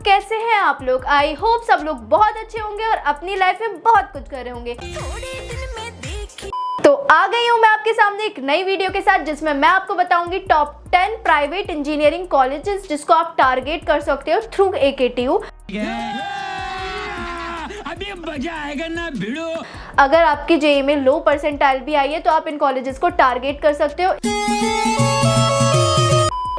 कैसे हैं आप लोग? आई होप सब लोग बहुत अच्छे होंगे और अपनी लाइफ में बहुत कुछ कर रहे होंगे। तो आ गई हूँ मैं आपके सामने एक नई वीडियो के साथ, जिसमें मैं आपको बताऊंगी टॉप 10 प्राइवेट इंजीनियरिंग कॉलेजेस जिसको आप टारगेट कर सकते हो थ्रू AKTU। अभी मजा आएगा ना भिड़ो। अगर आपकी JEE में लो परसेंटाइल भी आई है तो आप इन कॉलेजेस को टारगेट कर सकते हो।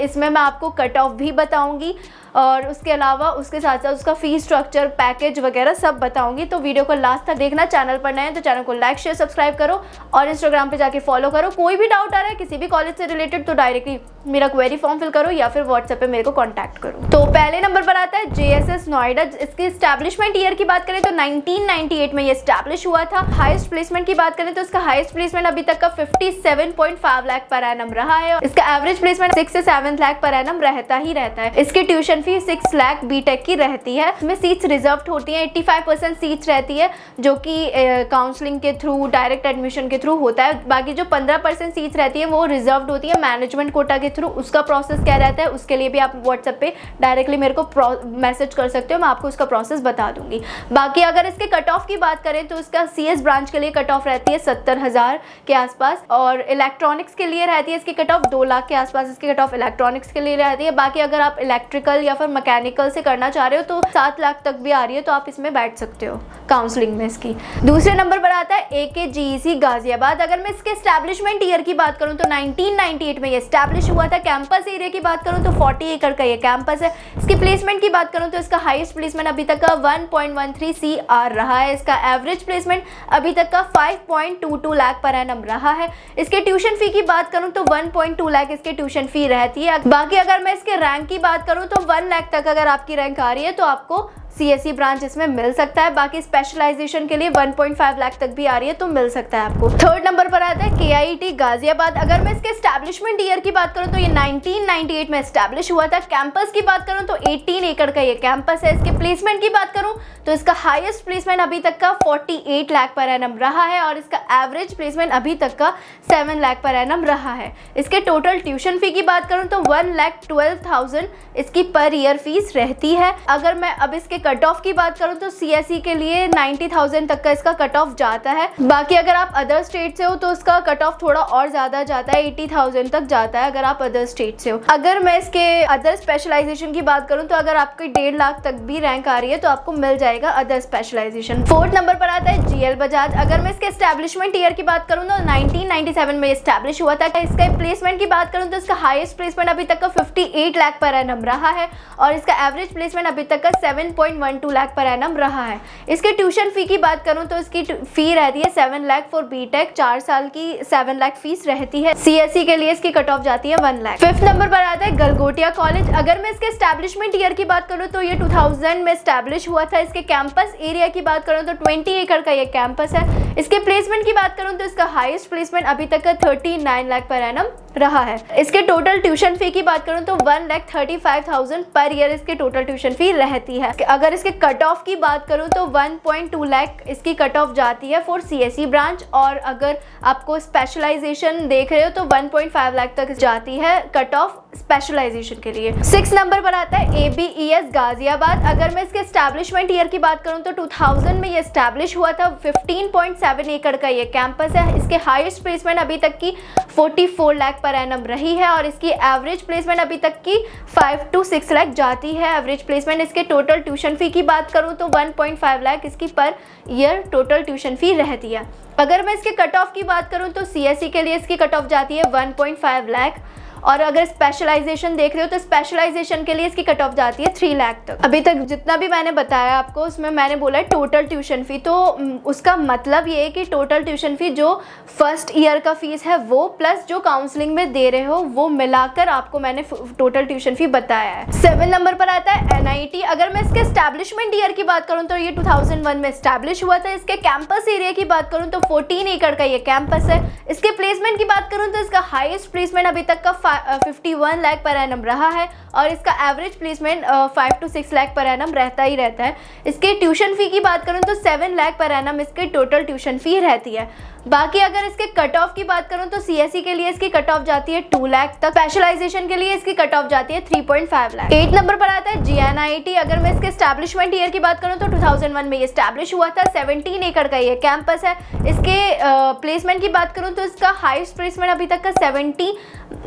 इसमें मैं आपको कट ऑफ भी बताऊंगी और उसके अलावा उसके साथ साथ उसका फीस स्ट्रक्चर, पैकेज वगैरह सब बताऊंगी। तो वीडियो को लास्ट तक देखना। चैनल पर नए हैं तो चैनल को लाइक, शेयर, सब्सक्राइब करो और इंस्टाग्राम पे जाके फॉलो करो। कोई भी डाउट आ रहा है किसी भी कॉलेज से रिलेटेड तो डायरेक्टली मेरा क्वेरी फॉर्म फिल करो या फिर व्हाट्सएप पे मेरे को कॉन्टैक्ट करो। तो पहले नंबर पर आता है JSS नोएडा। इसकी एस्टैब्लिशमेंट ईयर की बात करें तो 1998 में ये एस्टैब्लिश हुआ था। हाईएस्ट प्लेसमेंट की बात करें तो इसका हाईएस्ट प्लेसमेंट अभी तक का 57.5 लाख पर एनम रहा है और इसका एवरेज प्लेसमेंट 6 से 7 लाख पर एनम रहता है। इसकी ट्यूशन फीस 6 लाख बीटेक की रहती है। इसमें सीट्स रिजर्व होती हैं, 85% सीट्स रहती है जो कि काउंसलिंग के थ्रू, डायरेक्ट एडमिशन के थ्रू होता है। बाकी जो 15% सीट्स रहती है वो रिजर्व्ड होती है मैनेजमेंट कोटा के थ्रू। उसका प्रोसेस क्या रहता है उसके लिए भी आप व्हाट्सएप पे डायरेक्टली मेरे को मैसेज कर सकते हो, मैं आपको उसका प्रोसेस बता दूंगी। बाकी अगर इसके कट ऑफ की बात करें तो इसका CS ब्रांच के लिए कट ऑफ रहती है 70,000 के आसपास और इलेक्ट्रॉनिक्स के लिए रहती है इसकी कट ऑफ 2 लाख के आसपास। इसकी कट ऑफ इलेक्ट्रॉनिक्स के लिए रहती है। बाकी अगर आप इलेक्ट्रिकल या फिर मैकेनिकल से करना चाह रहे हो तो 7 लाख तक भी आ रही है, तो आप इसमें बैठ सकते हो काउंसलिंग में इसकी। दूसरे नंबर पर आता है AKGEC गाजियाबाद। अगर मैं इसके एस्टैब्लिशमेंट ईयर की बात करूं तो 1998 में ये एस्टैब्लिश हुआ था। कैंपस एरिया की बात करूं तो 40 एकड़ का ये कैंपस है। इसकी प्लेसमेंट की बात करूं तो इसका हाईएस्ट प्लेसमेंट अभी तक का 1.13 CR रहा है। इसका एवरेज प्लेसमेंट अभी तक का 5.22 लाख पर एनम रहा है। इसके ट्यूशन फी की बात करूं तो 1.2 लाख इसकी ट्यूशन फी रहती है। बाकी अगर मैं इसके रैंक की बात करूं तो 1 लाख तक अगर आपकी रैंक आ रही है तो आपको CSE ब्रांच इसमें मिल सकता है। बाकी स्पेशलाइजेशन के लिए 1.5 लाख तक भी आ रही है तो मिल सकता है आपको। थर्ड नंबर पर आता है KIT गाजियाबाद। अगर मैं इसके एस्टैब्लिशमेंट ईयर की बात करूं तो ये 1998 में एस्टैब्लिश हुआ था। कैंपस की बात करूं तो 18 एकड़ का ये कैंपस है। इसके प्लेसमेंट की बात करूं तो इसका हाईएस्ट प्लेसमेंट अभी तक का 48 लाख पर एनम रहा है और इसका एवरेज प्लेसमेंट अभी तक का 7 लाख पर एनम रहा है। इसके टोटल ट्यूशन फी की बात करूं तो 1,12,000 इसकी पर ईयर फीस रहती है। अगर मैं अब इसके कट ऑफ की बात करूं तो CSE के लिए 90,000 तक का इसका कट ऑफ जाता है। बाकी अगर आप अदर स्टेट से हो तो उसका कट ऑफ थोड़ा और ज्यादा जाता है, 80,000 तक जाता है अगर आप अदर स्टेट से हो। अगर मैं इसके अदर स्पेशलाइजेशन की बात करूं तो अगर आपकी 1.5 लाख तक भी रैंक आ रही है तो आपको मिल जाएगा अदर स्पेशलाइजेशन। फोर्थ नंबर पर आता है GL बजाज। अगर मैं इसके एस्टैब्लिशमेंट ईयर की बात करूं तो 1997 में एस्टैब्लिश हुआ था। इसके प्लेसमेंट की बात करूं तो इसका हाईएस्ट प्लेसमेंट अभी तक का 58 लाख पर एनम रहा है और इसका एवरेज प्लेसमेंट अभी तक का 7.12 लाख पर एनम रहा है। इसके ट्यूशन फी की बात करूं तो इसकी फी रहती है 7 लाख फॉर बीटेक, 4 साल की 7 लाख फीस रहती है। CSE के लिए इसकी कट ऑफ जाती है 1 लाख। फिफ्थ नंबर पर आता है गलगोटिया कॉलेज। अगर मैं इसके एस्टैब्लिशमेंट ईयर की बात करूं तो ये 2000 में एस्टैब्लिश हुआ था। इसके कैंपस एरिया की बात करूं तो 20 एकड़ का ये कैंपस है। इसके प्लेसमेंट की बात करूं तो इसका हाईएस्ट प्लेसमेंट अभी तक का 39 लाख पर एनम रहा है। इसके टोटल ट्यूशन फी की बात करूं तो 1,35,000 पर ईयर इसकी टोटल ट्यूशन फी रहती है। अगर इसके कट ऑफ की बात करूं तो 1.2 लाख इसकी कट ऑफ जाती है फॉर CSE ब्रांच और अगर आपको स्पेशलाइजेशन देख रहे हो तो 1.5 लाख तक जाती है कट ऑफ स्पेशलाइजेशन के लिए। 6 नंबर पर आता है ABES गाजियाबाद। अगर मैं इसके एस्टैब्लिशमेंट ईयर की बात करूं तो 2000 में ये एस्टैब्लिश हुआ था। 15.7 एकड़ का ये कैंपस है। इसके हाईएस्ट प्लेसमेंट अभी तक की 44 लाख पर एनम रही है और इसकी एवरेज प्लेसमेंट अभी तक की 5 to 6 लाख जाती है एवरेज प्लेसमेंट। इसके टोटल ट्यूशन फी की बात करूं तो 1.5 लाख इसकी per year total tuition fee रहती है। अगर मैं इसके कट ऑफ की बात करूं तो CSE के लिए इसकी कट ऑफ जाती है 1.5 लाख और अगर स्पेशलाइजेशन देख रहे हो तो स्पेशलाइजेशन के लिए इसकी कट ऑफ जाती है 3 लाख तक। अभी तक जितना भी मैंने बताया आपको उसमें मैंने बोला है टोटल ट्यूशन फी, तो उसका मतलब ये है कि टोटल ट्यूशन फी जो फर्स्ट ईयर का फीस है वो प्लस जो काउंसलिंग में दे रहे हो वो मिलाकर आपको मैंने टोटल ट्यूशन फी बताया है। 7 नंबर पर आता है NIT। अगर मैं इसके एस्टैब्लिशमेंट ईयर की बात करूं तो ये 2001 में एस्टैब्लिश हुआ था। इसके कैंपस एरिया की बात करूं तो 14 एकड़ का ये कैंपस है। इसके प्लेसमेंट की बात करूं तो इसका हाईएस्ट प्लेसमेंट अभी तक का 51 लाख पर एनम रहा है और इसका average placement 5 to 6 lakh per annum रहता ही रहता है। इसके ट्यूशन फ़ी की बात करूँ तो 7 लाख पर एनम इसकी टोटल ट्यूशन फ़ी रहती है। बाकी अगर इसके कट ऑफ की बात करूं तो सीएसई के लिए इसकी कट ऑफ जाती है 2 लाख तक, स्पेशलाइजेशन के लिए इसकी कट ऑफ जाती है 3.5 लाख। 8 नंबर पर आता है जीएनआईटी। अगर मैं इसके एस्टैब्लिशमेंट ईयर की बात करूं तो 2001 में ये एस्टैब्लिश हुआ था। 17 एकड़ का ये कैंपस है। इसके प्लेसमेंट की बात करूं तो इसका हाईएस्ट प्लेसमेंट अभी तक का 70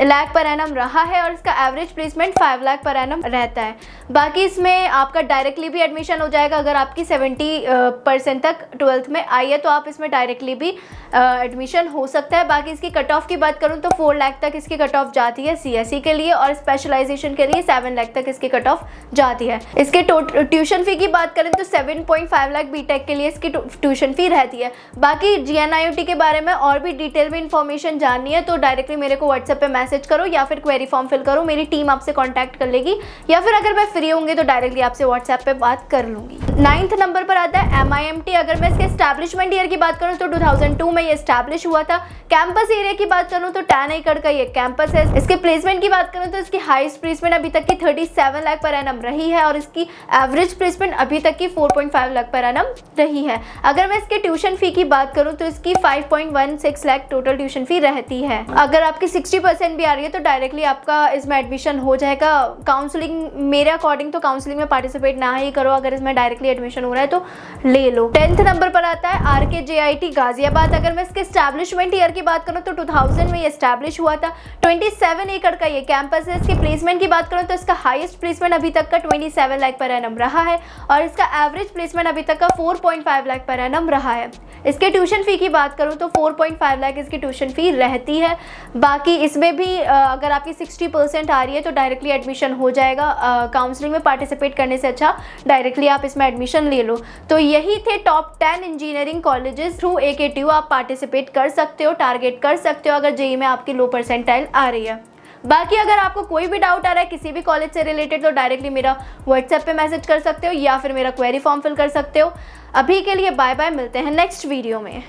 लाख पर एनम रहा है और इसका average placement 5 lakh per annum रहता है। बाकी इसमें आपका डायरेक्टली भी एडमिशन हो जाएगा। अगर आपकी 70% तक 12th में आई है तो आप इसमें डायरेक्टली भी एडमिशन हो सकता है। बाकी इसकी कट ऑफ की बात करूं तो 4 लाख तक इसकी कट ऑफ जाती है सीएसई के लिए और स्पेशलाइजेशन के लिए 7 लाख तक इसकी कट ऑफ जाती है। इसके ट्यूशन फ़ी की बात करें तो 7.5 लाख बीटेक के लिए इसकी ट्यूशन फ़ी रहती है। बाकी जीएनआईटी के बारे में और भी डिटेल में इंफॉर्मेशन जाननी है तो डायरेक्टली मेरे को व्हाट्सएप पे मैसेज करो या फिर क्वेरी फॉर्म फिल करो, मेरी टीम आपसे कांटेक्ट कर लेगी या फिर अगर मैं फ्री होंगी तो डायरेक्टली आपसे व्हाट्सएप पे बात कर लूँगी। 9th नंबर पर आता है MIMT। अगर मैं इसके एस्टैब्लिशमेंट ईयर की बात करूँ तो 2002 में ये एस्टैब्लिश हुआ था। कैंपस एरिया की बात करूँ तो 10 एकड़ का ये कैंपस है। इसके प्लेसमेंट की बात करूँ तो इसकी हाईएस्ट प्लेसमेंट अभी तक की 37 लाख पर एनम रही है और इसकी एवरेज प्लेसमेंट अभी तक की 4.5 लाख पर एनम रही है। अगर मैं इसके ट्यूशन फ़ी की बात करूँ तो इसकी 5.16 लाख टोटल ट्यूशन फ़ी रहती है। अगर आपकी 60% भी आ रही है तो डायरेक्टली आपका इसमें एडमिशन हो जाएगा। काउंसलिंग मेरे अकॉर्डिंग तो काउंसलिंग में पार्टिसिपेट ना ही करो, अगर इसमें डायरेक्टली एडमिशन हो रहा है तो ले लो। 10th नंबर पर आता है RKJIT गाजियाबाद। अगर मैं इसके एस्टैब्लिशमेंट ईयर की बात करूँ तो 2000 में ये एस्टैब्लिश हुआ था। 27 एकड़ का ये कैंपस है। इसके प्लेसमेंट की बात करूँ तो इसका हाईएस्ट प्लेसमेंट अभी तक का 27 लाख पर एनम रहा है और इसका एवरेज प्लेसमेंट अभी तक का 4.5 लाख पर एनम रहा है। इसके ट्यूशन फ़ी की बात करूँ तो 4.5 लाख इसकी ट्यूशन फ़ी रहती है। बाकी इसमें भी अगर आपकी 60% आ रही है तो डायरेक्टली एडमिशन हो जाएगा। काउंसलिंग में पार्टिसिपेट करने से अच्छा डायरेक्टली आप इसमें एडमिशन ले लो। तो यही थे top 10 engineering colleges through AKTU आप पार्टिसिपेट कर सकते हो, टारगेट कर सकते हो अगर जेईई में आपकी लो परसेंटाइल आ रही है। बाकी अगर आपको कोई भी डाउट आ रहा है किसी भी कॉलेज से रिलेटेड तो डायरेक्टली मेरा व्हाट्सएप पे मैसेज कर सकते हो या फिर मेरा क्वेरी फॉर्म फिल कर सकते हो। अभी के लिए बाय बाय, मिलते हैं नेक्स्ट वीडियो में।